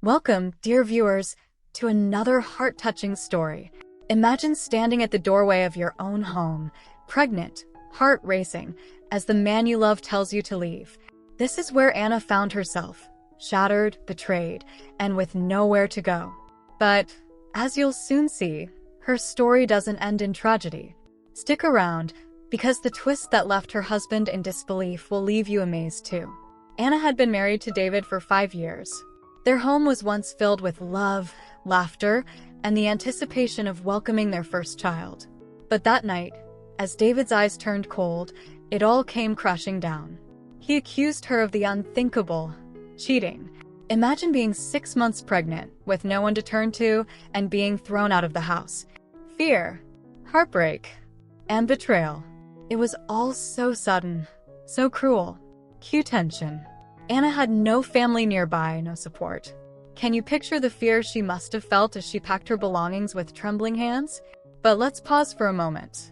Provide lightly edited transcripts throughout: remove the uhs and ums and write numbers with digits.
Welcome, dear viewers, to another heart-touching story. Imagine standing at the doorway of your own home, pregnant, heart racing, as the man you love tells you to leave. This is where Anna found herself, shattered, betrayed, and with nowhere to go. But, as you'll soon see, her story doesn't end in tragedy. Stick around, because the twist that left her husband in disbelief will leave you amazed too. Anna had been married to David for 5 years. Their home was once filled with love, laughter, and the anticipation of welcoming their first child. But that night, as David's eyes turned cold, it all came crashing down. He accused her of the unthinkable, cheating. Imagine being 6 months pregnant, with no one to turn to, and being thrown out of the house. Fear, heartbreak, and betrayal. It was all so sudden, so cruel. Cue tension. Anna had no family nearby, no support. Can you picture the fear she must have felt as she packed her belongings with trembling hands? But let's pause for a moment.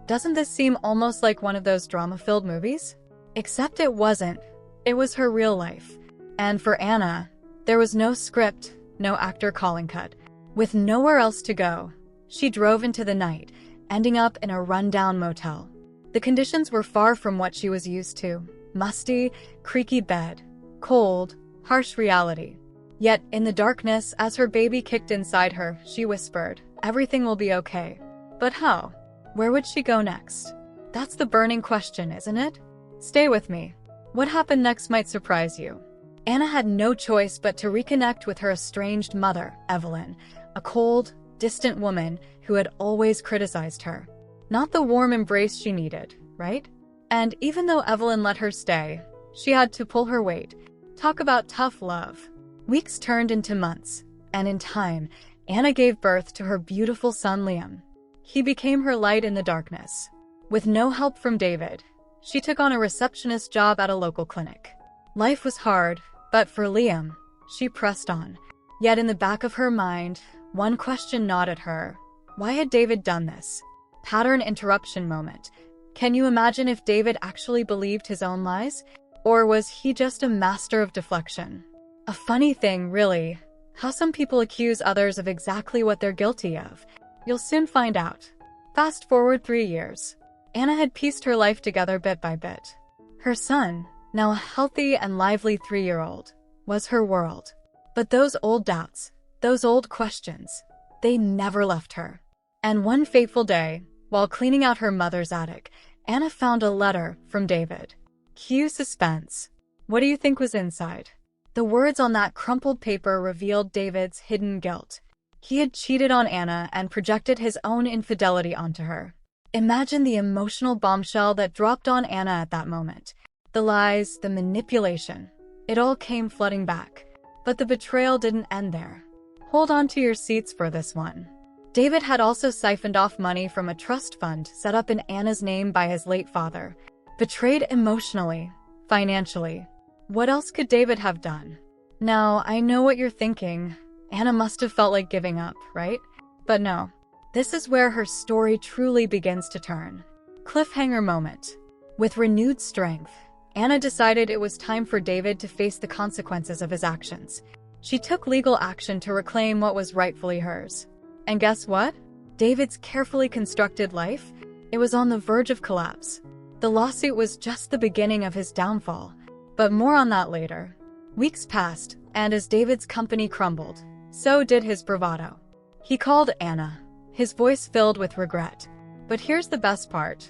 Doesn't this seem almost like one of those drama-filled movies? Except it wasn't. It was her real life. And for Anna, there was no script, no actor calling cut. With nowhere else to go, she drove into the night, ending up in a rundown motel. The conditions were far from what she was used to. Musty, creaky bed, cold, harsh reality. Yet, in the darkness, as her baby kicked inside her, she whispered, "Everything will be okay." But how? Where would she go next? That's the burning question, isn't it? Stay with me. What happened next might surprise you. Anna had no choice but to reconnect with her estranged mother, Evelyn, a cold, distant woman who had always criticized her. Not the warm embrace she needed, right? And even though Evelyn let her stay, she had to pull her weight. Talk about tough love. Weeks turned into months, and in time, Anna gave birth to her beautiful son Liam. He became her light in the darkness. With no help from David, she took on a receptionist job at a local clinic. Life was hard, but for Liam, she pressed on. Yet in the back of her mind, one question gnawed at her. Why had David done this? Pattern interruption moment. Can you imagine if David actually believed his own lies? Or was he just a master of deflection? A funny thing, really, how some people accuse others of exactly what they're guilty of. You'll soon find out. Fast forward 3 years. Anna had pieced her life together bit by bit. Her son, now a healthy and lively 3-year-old, was her world. But those old doubts, those old questions, they never left her. And one fateful day, while cleaning out her mother's attic, Anna found a letter from David. Cue suspense. What do you think was inside? The words on that crumpled paper revealed David's hidden guilt. He had cheated on Anna and projected his own infidelity onto her. Imagine the emotional bombshell that dropped on Anna at that moment. The lies, the manipulation. It all came flooding back. But the betrayal didn't end there. Hold on to your seats for this one. David had also siphoned off money from a trust fund set up in Anna's name by his late father. Betrayed emotionally, financially. What else could David have done? Now, I know what you're thinking. Anna must have felt like giving up, right? But no. This is where her story truly begins to turn. Cliffhanger moment. With renewed strength, Anna decided it was time for David to face the consequences of his actions. She took legal action to reclaim what was rightfully hers. And guess what? David's carefully constructed life, it was on the verge of collapse. The lawsuit was just the beginning of his downfall. But more on that later. Weeks passed, and as David's company crumbled, so did his bravado. He called Anna, his voice filled with regret. But here's the best part.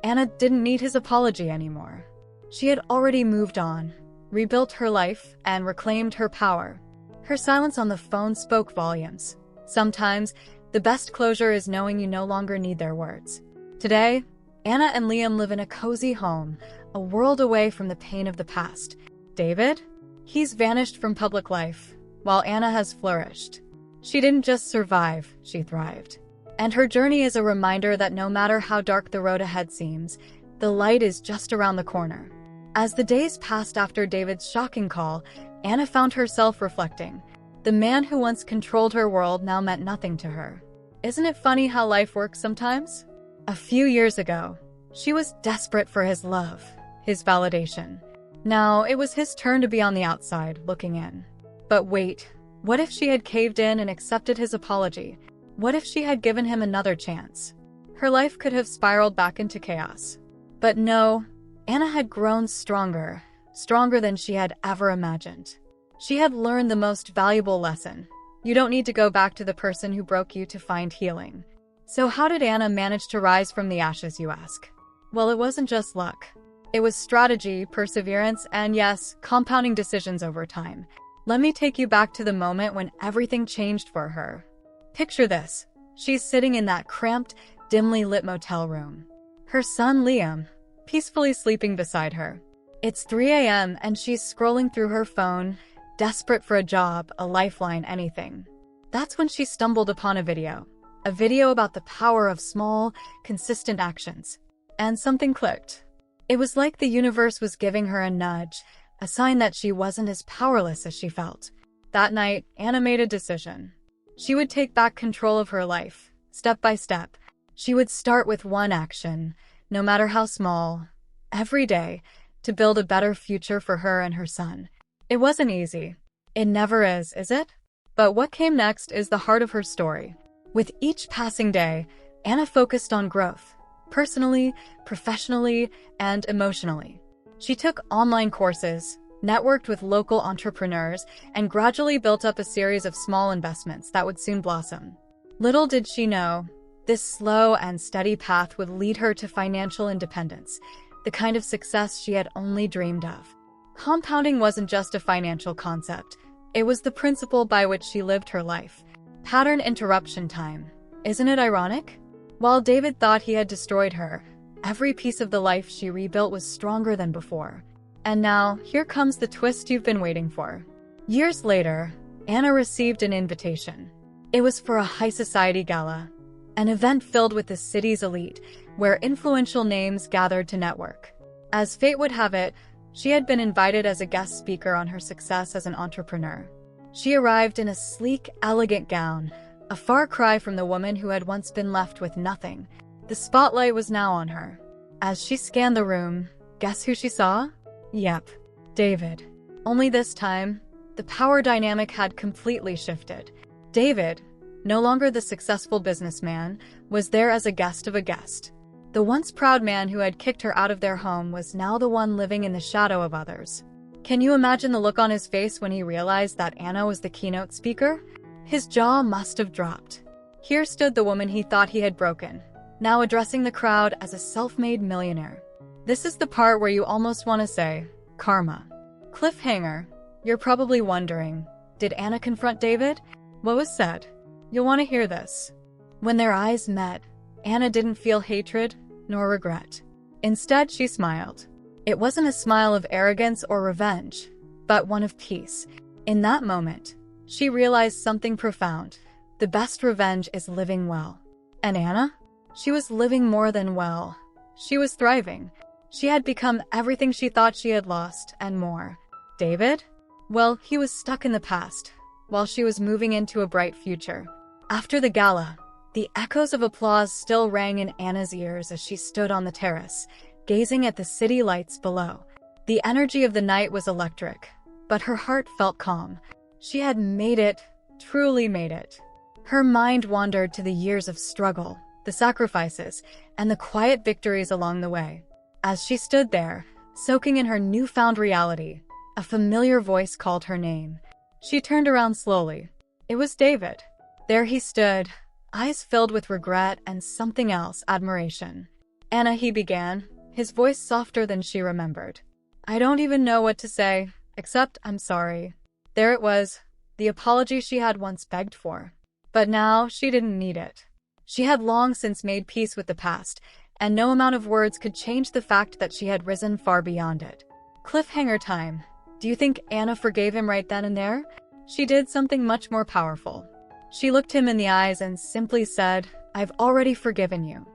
Anna didn't need his apology anymore. She had already moved on, rebuilt her life, and reclaimed her power. Her silence on the phone spoke volumes. Sometimes, the best closure is knowing you no longer need their words. Today, Anna and Liam live in a cozy home, a world away from the pain of the past. David? He's vanished from public life, while Anna has flourished. She didn't just survive, she thrived. And her journey is a reminder that no matter how dark the road ahead seems, the light is just around the corner. As the days passed after David's shocking call, Anna found herself reflecting. The man who once controlled her world now meant nothing to her. Isn't it funny how life works sometimes? A few years ago, she was desperate for his love, his validation. Now, it was his turn to be on the outside, looking in. But wait, What if she had caved in and accepted his apology? What if she had given him another chance? Her life could have spiraled back into chaos. But no, Anna had grown stronger, stronger than she had ever imagined. She had learned the most valuable lesson. You don't need to go back to the person who broke you to find healing. So how did Anna manage to rise from the ashes, you ask? Well, it wasn't just luck. It was strategy, perseverance, and yes, compounding decisions over time. Let me take you back to the moment when everything changed for her. Picture this. She's sitting in that cramped, dimly lit motel room. Her son, Liam, peacefully sleeping beside her. It's 3 a.m. and she's scrolling through her phone, desperate for a job, a lifeline, anything. That's when she stumbled upon a video about the power of small, consistent actions. And something clicked. It was like the universe was giving her a nudge, a sign that she wasn't as powerless as she felt. That night, Anna made a decision. She would take back control of her life, step by step. She would start with one action, no matter how small, every day, to build a better future for her and her son. It wasn't easy. It never is it? But what came next is the heart of her story. With each passing day, Anna focused on growth, personally, professionally, and emotionally. She took online courses, networked with local entrepreneurs, and gradually built up a series of small investments that would soon blossom. Little did she know, this slow and steady path would lead her to financial independence, the kind of success she had only dreamed of. Compounding wasn't just a financial concept. It was the principle by which she lived her life. Pattern interruption time. Isn't it ironic? While David thought he had destroyed her, every piece of the life she rebuilt was stronger than before. And now, here comes the twist you've been waiting for. Years later, Anna received an invitation. It was for a high society gala, an event filled with the city's elite, where influential names gathered to network. As fate would have it, she had been invited as a guest speaker on her success as an entrepreneur. She arrived in a sleek, elegant gown, a far cry from the woman who had once been left with nothing. The spotlight was now on her. As she scanned the room, guess who she saw? Yep, David. Only this time, the power dynamic had completely shifted. David, no longer the successful businessman, was there as a guest of a guest. The once proud man who had kicked her out of their home was now the one living in the shadow of others. Can you imagine the look on his face when he realized that Anna was the keynote speaker? His jaw must have dropped. Here stood the woman he thought he had broken, now addressing the crowd as a self-made millionaire. This is the part where you almost want to say, karma. Cliffhanger. You're probably wondering, did Anna confront David? What was said? You'll want to hear this. When their eyes met, Anna didn't feel hatred nor regret. Instead, she smiled. It wasn't a smile of arrogance or revenge, but one of peace. In that moment, she realized something profound. The best revenge is living well. And Anna? She was living more than well. She was thriving. She had become everything she thought she had lost, and more. David? Well, he was stuck in the past, while she was moving into a bright future. After the gala, the echoes of applause still rang in Anna's ears as she stood on the terrace, gazing at the city lights below. The energy of the night was electric, but her heart felt calm. She had made it, truly made it. Her mind wandered to the years of struggle, the sacrifices, and the quiet victories along the way. As she stood there, soaking in her newfound reality, a familiar voice called her name. She turned around slowly. It was David. There he stood, eyes filled with regret and something else, admiration. Anna, he began, his voice softer than she remembered. I don't even know what to say, except I'm sorry. There it was, the apology she had once begged for. But now she didn't need it. She had long since made peace with the past, and no amount of words could change the fact that she had risen far beyond it. Cliffhanger time. Do you think Anna forgave him right then and there? She did something much more powerful. She looked him in the eyes and simply said, I've already forgiven you.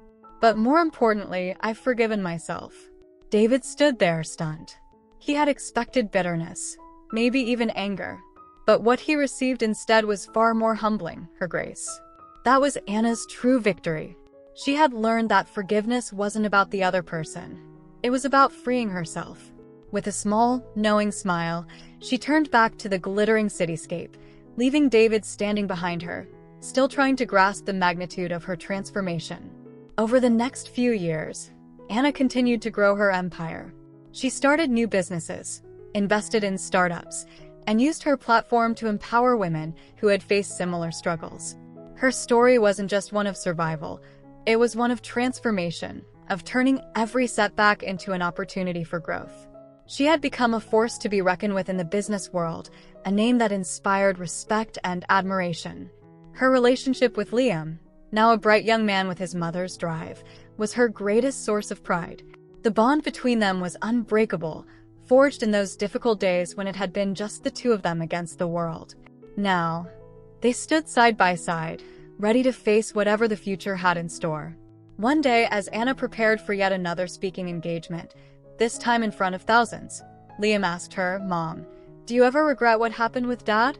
But more importantly, I've forgiven myself. David stood there, stunned. He had expected bitterness, maybe even anger. But what he received instead was far more humbling, her grace. That was Anna's true victory. She had learned that forgiveness wasn't about the other person. It was about freeing herself. With a small, knowing smile, she turned back to the glittering cityscape, leaving David standing behind her, still trying to grasp the magnitude of her transformation. Over the next few years, Anna continued to grow her empire. She started new businesses, invested in startups, and used her platform to empower women who had faced similar struggles. Her story wasn't just one of survival, it was one of transformation, of turning every setback into an opportunity for growth. She had become a force to be reckoned with in the business world, a name that inspired respect and admiration. Her relationship with Liam, now a bright young man with his mother's drive, was her greatest source of pride. The bond between them was unbreakable, forged in those difficult days when it had been just the two of them against the world. Now, they stood side by side, ready to face whatever the future had in store. One day, as Anna prepared for yet another speaking engagement, this time in front of thousands, Liam asked her, "Mom, do you ever regret what happened with Dad?"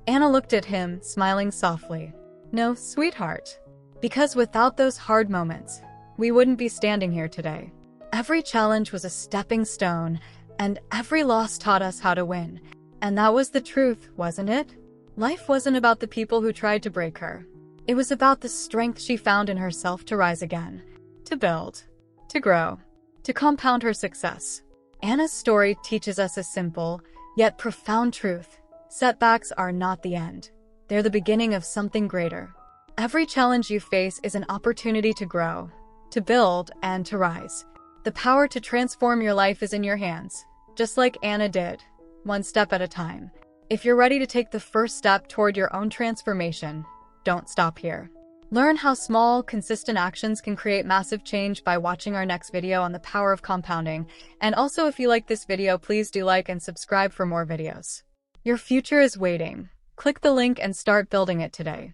Anna looked at him, smiling softly. "No, sweetheart. Because without those hard moments, we wouldn't be standing here today. Every challenge was a stepping stone, and every loss taught us how to win. And that was the truth, wasn't it? Life wasn't about the people who tried to break her. It was about the strength she found in herself to rise again, to build, to grow, to compound her success." Anna's story teaches us a simple, yet profound truth. Setbacks are not the end. They're the beginning of something greater. Every challenge you face is an opportunity to grow, to build, and to rise. The power to transform your life is in your hands, just like Anna did, one step at a time. If you're ready to take the first step toward your own transformation, don't stop here. Learn how small, consistent actions can create massive change by watching our next video on the power of compounding. And also, if you like this video, please do like and subscribe for more videos. Your future is waiting. Click the link and start building it today.